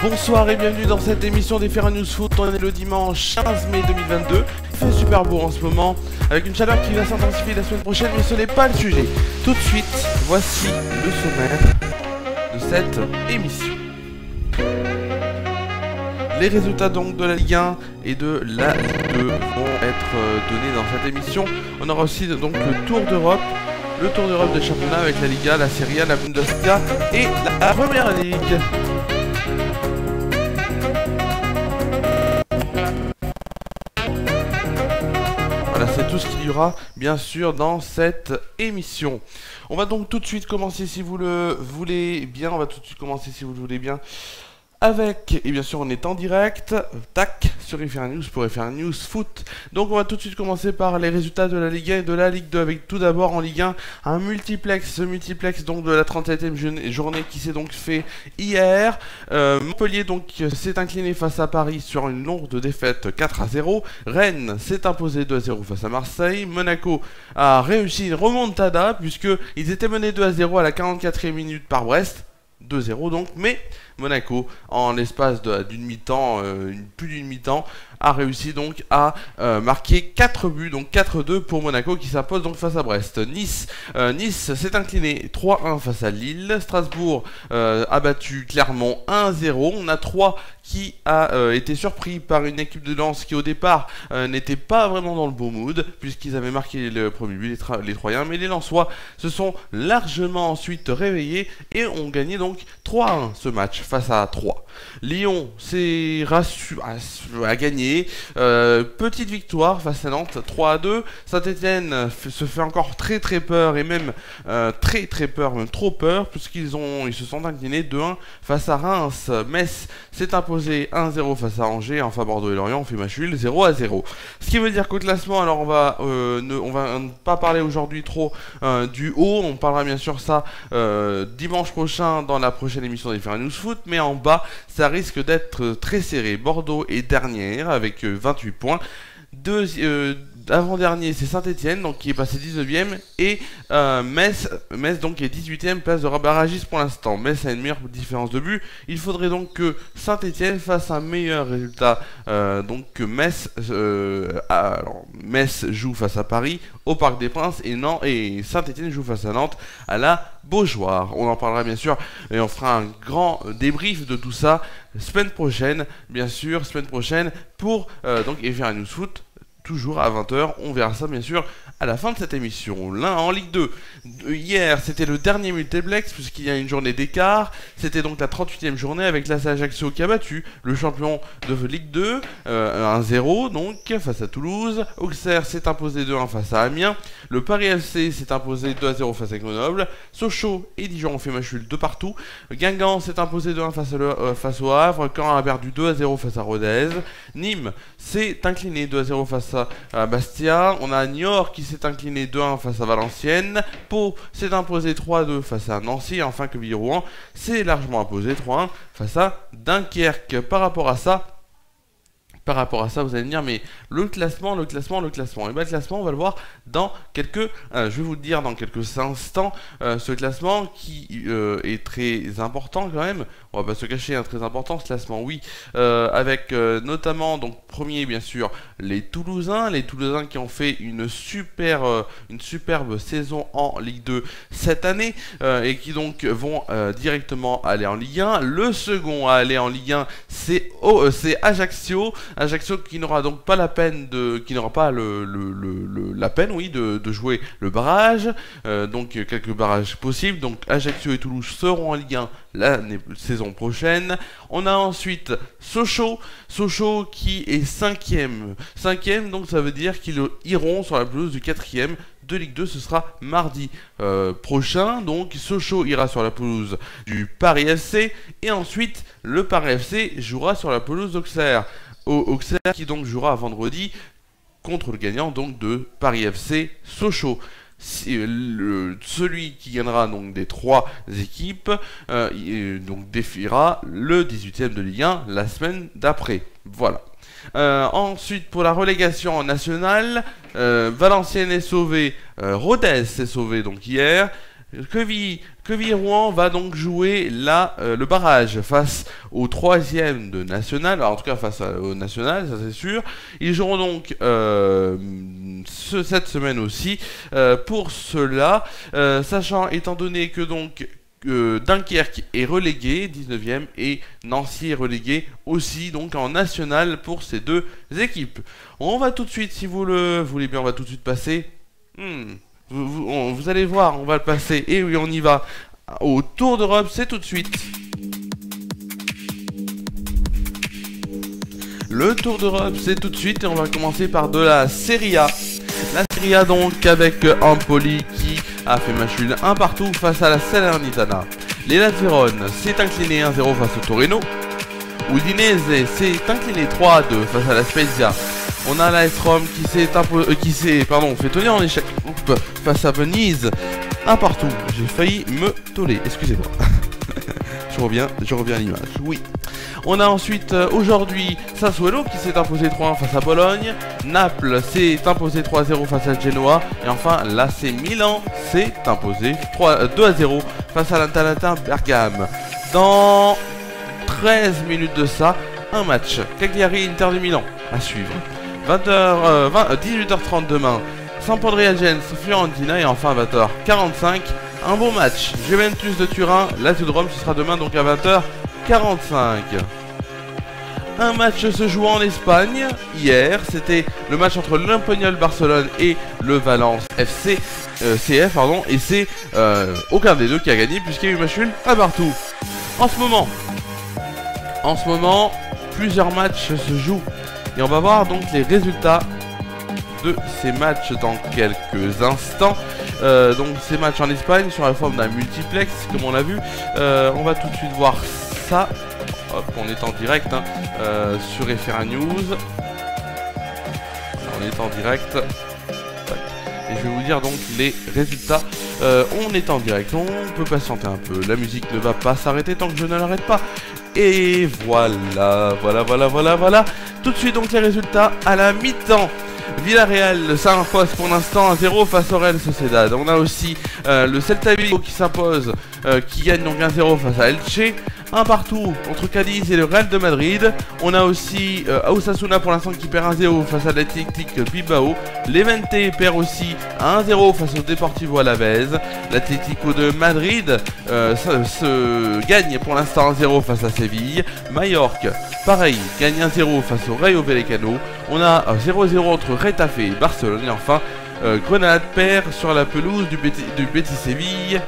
Bonsoir et bienvenue dans cette émission des Ferra News Foot. On est le dimanche 15 mai 2022. Il fait super beau en ce moment, avec une chaleur qui va s'intensifier la semaine prochaine, mais ce n'est pas le sujet. Tout de suite, voici le sommaire de cette émission. Les résultats donc de la Ligue 1 et de la Ligue 2 vont être donnés dans cette émission. On aura aussi donc le Tour d'Europe. Le Tour d'Europe des championnats avec la Liga, la Serie A, la Bundesliga et la Première Ligue. Voilà, c'est tout ce qu'il y aura, bien sûr, dans cette émission. On va donc tout de suite commencer, si vous le voulez bien. Avec, et bien sûr on est en direct, tac, sur FR News pour FR News Foot. Donc on va tout de suite commencer par les résultats de la Ligue 1 et de la Ligue 2, avec tout d'abord en Ligue 1, un multiplex, ce multiplex donc de la 37e journée qui s'est donc fait hier. Montpellier donc s'est incliné face à Paris sur une lourde défaite 4-0. Rennes s'est imposé 2-0 face à Marseille. Monaco a réussi une remontada puisqu'ils étaient menés 2-0 à la 44e minute par Brest. 2-0 donc, mais Monaco, en l'espace d'une mi-temps, plus d'une mi-temps, a réussi donc à marquer 4 buts, donc 4-2 pour Monaco qui s'impose donc face à Brest. Nice s'est incliné 3-1 face à Lille. Strasbourg a battu Clermont 1-0. On a 3 qui a été surpris par une équipe de Lens qui au départ n'était pas vraiment dans le beau mood puisqu'ils avaient marqué le premier but, les Troyens, mais les Lensois se sont largement ensuite réveillés et ont gagné donc 3-1 ce match face à 3. Lyon a gagné, petite victoire face à Nantes 3-2. Saint-Etienne se fait encore très peur et même très peur, même trop peur puisqu'ils se sont inclinés 2-1 face à Reims. Metz s'est imposé 1-0 face à Angers. Enfin Bordeaux et Lorient ont fait match nul 0-0. Ce qui veut dire qu'au classement, alors on va ne pas parler aujourd'hui trop du haut, on parlera bien sûr ça dimanche prochain dans la prochaine émission des Ferra News Foot, mais en bas ça risque d'être très serré. Bordeaux est dernière avec 28 points. Avant-dernier c'est Saint-Etienne donc qui est passé 19ème et Metz donc est 18ème, place de barragiste pour l'instant. Metz a une meilleure différence de but. Il faudrait donc que Saint-Etienne fasse un meilleur résultat, donc que Metz joue face à Paris au Parc des Princes et Saint-Etienne joue face à Nantes à la Beaujoire. On en parlera bien sûr et on fera un grand débrief de tout ça semaine prochaine pour donc FR News Foot. Toujours à 20h, on verra ça bien sûr à la fin de cette émission. Là en Ligue 2, hier c'était le dernier multiplex puisqu'il y a une journée d'écart. C'était donc la 38e journée avec l'AS Ajaccio qui a battu le champion de Ligue 2 1-0 donc face à Toulouse. Auxerre s'est imposé 2-1 face à Amiens. Le Paris FC s'est imposé 2-0 face à Grenoble. Sochaux et Dijon ont fait match nul de partout. Guingamp s'est imposé 2-1 face au Havre. Caen a perdu 2-0 face à Rodez. Nîmes s'est incliné 2-0 face à Bastia. On a Niort qui s'est incliné 2-1 face à Valenciennes. Pau s'est imposé 3-2 face à Nancy. Enfin que Villerouen s'est largement imposé 3-1 face à Dunkerque. Par rapport à ça, vous allez me dire, mais le classement. Et bien le classement, on va le voir dans quelques... je vais vous le dire dans quelques instants. Ce classement qui est très important quand même. On va pas se cacher, très important ce classement, oui. Avec notamment, donc premier bien sûr, les Toulousains qui ont fait une superbe saison en Ligue 2 cette année. Et qui donc vont directement aller en Ligue 1. Le second à aller en Ligue 1, c'est Ajaccio. Ajaccio qui n'aura donc pas la peine de jouer le barrage, donc quelques barrages possibles. Donc Ajaccio et Toulouse seront en Ligue 1 la saison prochaine. On a ensuite Sochaux qui est 5ème, donc ça veut dire qu'ils iront sur la pelouse du 4ème de Ligue 2. Ce sera mardi prochain. Donc Sochaux ira sur la pelouse du Paris FC et ensuite le Paris FC jouera sur la pelouse d'Auxerre. Auxerre qui donc jouera vendredi contre le gagnant donc de Paris FC Sochaux. Celui qui gagnera donc des 3 équipes donc défiera le 18ème de Ligue 1 la semaine d'après. Voilà. Ensuite pour la relégation nationale, Valenciennes est sauvé, Rodez s'est sauvé donc hier. Quevilly-Rouen va donc jouer le barrage face au 3e de National, alors en tout cas face au National, ça c'est sûr. Ils joueront donc cette semaine aussi. Pour cela, sachant étant donné que donc Dunkerque est relégué 19e et Nancy est relégué aussi donc en national pour ces deux équipes. On va tout de suite, si vous le voulez bien, on va tout de suite passer. Vous allez voir, on va le passer. Et oui, on y va au Tour d'Europe, c'est tout de suite. Le Tour d'Europe, c'est tout de suite et on va commencer par de la Serie A. La Serie A donc avec Empoli qui a fait match nul 1 partout face à la Salernitana. L'Hellas Vérone s'est incliné 1-0 face au Torino. Udinese s'est incliné 3-2 face à la Spezia. On a l'AS Rome qui s'est fait tenir en échec face à Venise 1 partout. J'ai failli me toller, excusez-moi. je reviens à l'image, oui. On a ensuite aujourd'hui Sassuolo qui s'est imposé 3-1 face à Bologne. Naples s'est imposé 3-0 face à Genoa. Et enfin l'AC Milan s'est imposé 2-0 face à l'Atalanta Bergame. Dans 13 minutes de ça, un match Cagliari-Inter de Milan à suivre. 18h30 demain, Sampdoria-Gens, Fiorentina. Et enfin 20h45, un bon match Juventus de Turin, Lazio de Rome. Ce sera demain donc à 20h45. Un match se joue en Espagne. Hier, c'était le match entre l'Emponyol Barcelone et le Valence CF, et c'est aucun des deux qui a gagné puisqu'il y a eu match nul à partout. En ce moment, plusieurs matchs se jouent et on va voir donc les résultats de ces matchs dans quelques instants. Donc ces matchs en Espagne sur la forme d'un multiplex comme on l'a vu. On va tout de suite voir ça. Hop, on est en direct sur FR News. On est en direct. Et je vais vous dire donc les résultats. On est en direct, on peut patienter un peu. La musique ne va pas s'arrêter tant que je ne l'arrête pas. Et voilà. Tout de suite donc les résultats à la mi-temps. Villarreal s'impose pour l'instant 1-0 face au Real Sociedad. On a aussi le Celta Vigo qui s'impose, qui gagne donc 1-0 face à Elche. Un partout entre Cadiz et le Real de Madrid. On a aussi Osasuna pour l'instant qui perd 1-0 face à l'Athletic Bilbao. Levante perd aussi 1-0 face au Deportivo Alavés. L'Atlético de Madrid se gagne pour l'instant 1-0 face à Séville. Mallorca, pareil, gagne 1-0 face au Rayo Vallecano. On a 0-0 entre Retafe et Barcelone. Et enfin, Grenade perd sur la pelouse du Betis Séville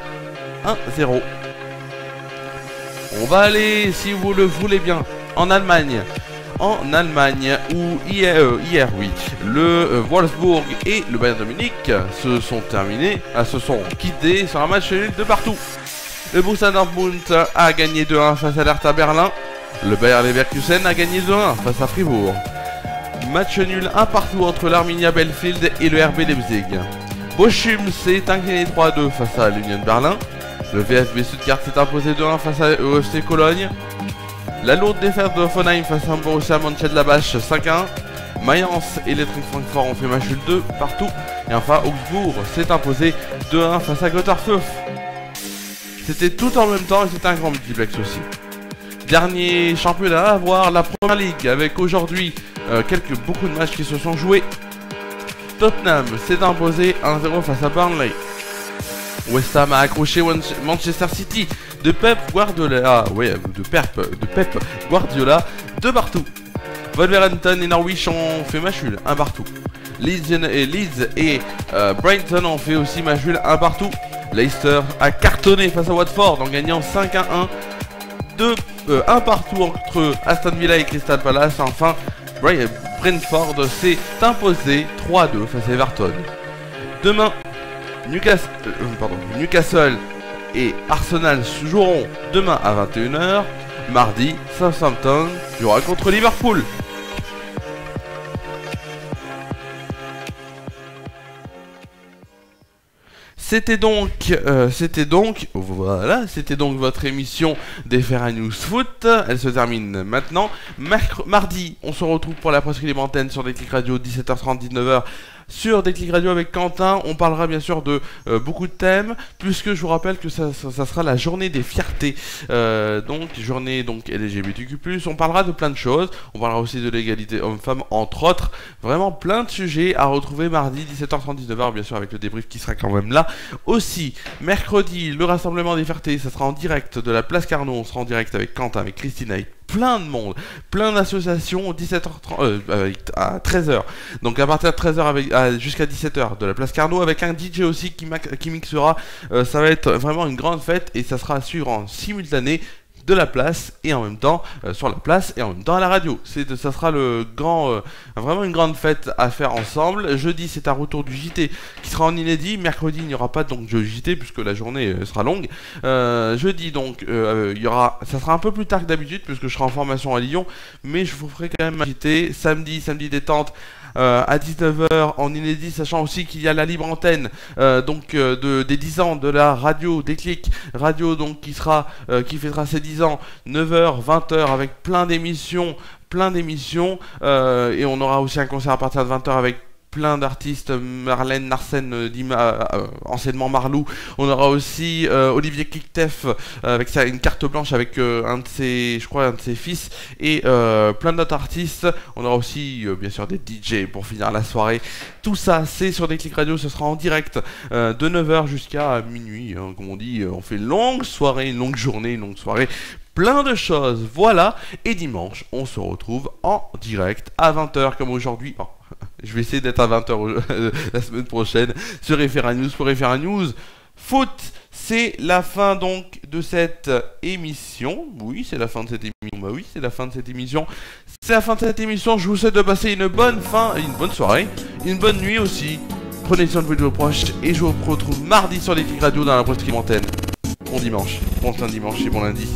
1-0. On va aller, si vous le voulez bien, en Allemagne. Où hier, oui, le Wolfsburg et le Bayern de Munich se sont quittés sur un match nul de partout. Le Borussia Dortmund a gagné 2-1 face à l'Hertha Berlin. Le Bayer Leverkusen a gagné 2-1 face à Fribourg. Match nul 1 partout entre l'Arminia Bielefeld et le RB Leipzig. Bochum s'est incliné 3-2 face à l'Union Berlin. Le VfB Stuttgart s'est imposé 2-1 face à EFC Cologne. La lourde défaite de Hoffenheim face à Borussia Mönchengladbach 5-1. Mayence et l'Eintracht Francfort ont fait match nul 2 partout. Et enfin Augsbourg s'est imposé 2-1 face à Gotharf. C'était tout en même temps et c'était un grand multiplex aussi. Dernier championnat à voir, la Première Ligue, avec aujourd'hui beaucoup de matchs qui se sont joués. Tottenham s'est imposé 1-0 face à Burnley. West Ham a accroché Manchester City de Pep Guardiola, de partout. Wolverhampton et Norwich ont fait match nul, 1 partout. Leeds et Brighton ont fait aussi match nul, 1 partout. Leicester a cartonné face à Watford en gagnant 5-1. 1 partout entre Aston Villa et Crystal Palace. Enfin, Brentford s'est imposé 3-2 face à Everton. Demain, Newcastle et Arsenal joueront demain à 21h. Mardi, Southampton jouera contre Liverpool. C'était donc votre émission des FR News Foot. Elle se termine maintenant. Mardi, on se retrouve pour la presse libre antenne sur Déclic Radio 17h30 19h sur Déclic Radio avec Quentin. On parlera bien sûr de beaucoup de thèmes, puisque je vous rappelle que ça sera la journée des fiertés, donc journée donc LGBTQ+. On parlera de plein de choses, on parlera aussi de l'égalité homme-femme entre autres, vraiment plein de sujets à retrouver mardi 17h30 19h, bien sûr avec le débrief qui sera quand même là. Aussi, mercredi, le rassemblement des fiertés, ça sera en direct de la place Carnot, on sera en direct avec Quentin, avec Christine, avec plein de monde, plein d'associations, 17h30, à 13h. Donc à partir de 13h jusqu'à 17h de la place Carnot, avec un DJ aussi qui mixera. Ça va être vraiment une grande fête et ça sera à suivre en simultané de la place et en même temps sur la place et en même temps à la radio. Ça sera vraiment une grande fête à faire ensemble. Jeudi, c'est un retour du JT qui sera en inédit. Mercredi, il n'y aura pas donc de JT puisque la journée sera longue. Jeudi, donc, ça sera un peu plus tard que d'habitude puisque je serai en formation à Lyon, mais je vous ferai quand même un JT. Samedi détente. À 19h en inédit, sachant aussi qu'il y a la libre antenne des 10 ans de la radio Déclic Radio, donc qui fêtera ses 10 ans, 9h, 20h avec plein d'émissions, et on aura aussi un concert à partir de 20h avec plein d'artistes, Marlène, Narsène, anciennement Marlou. On aura aussi Olivier Kicktef avec une carte blanche avec un de ses fils et plein d'autres artistes. On aura aussi bien sûr des DJ pour finir la soirée. Tout ça c'est sur Déclic Radio, ce sera en direct de 9h jusqu'à minuit, hein, comme on dit, on fait une longue soirée, une longue journée, une longue soirée. Plein de choses, voilà. Et dimanche, on se retrouve en direct à 20h comme aujourd'hui. Oh, je vais essayer d'être à 20h la semaine prochaine sur Référa News pour Référa News. Foot, c'est la fin donc de cette émission. Oui, c'est la fin de cette émission. Bah oui, c'est la fin de cette émission. C'est la fin de cette émission. Je vous souhaite de passer une bonne soirée, une bonne nuit aussi. Prenez soin de vos proches et je vous retrouve mardi sur Déclic Radio dans la prochaine antenne. Bon dimanche, bon fin de dimanche et bon lundi.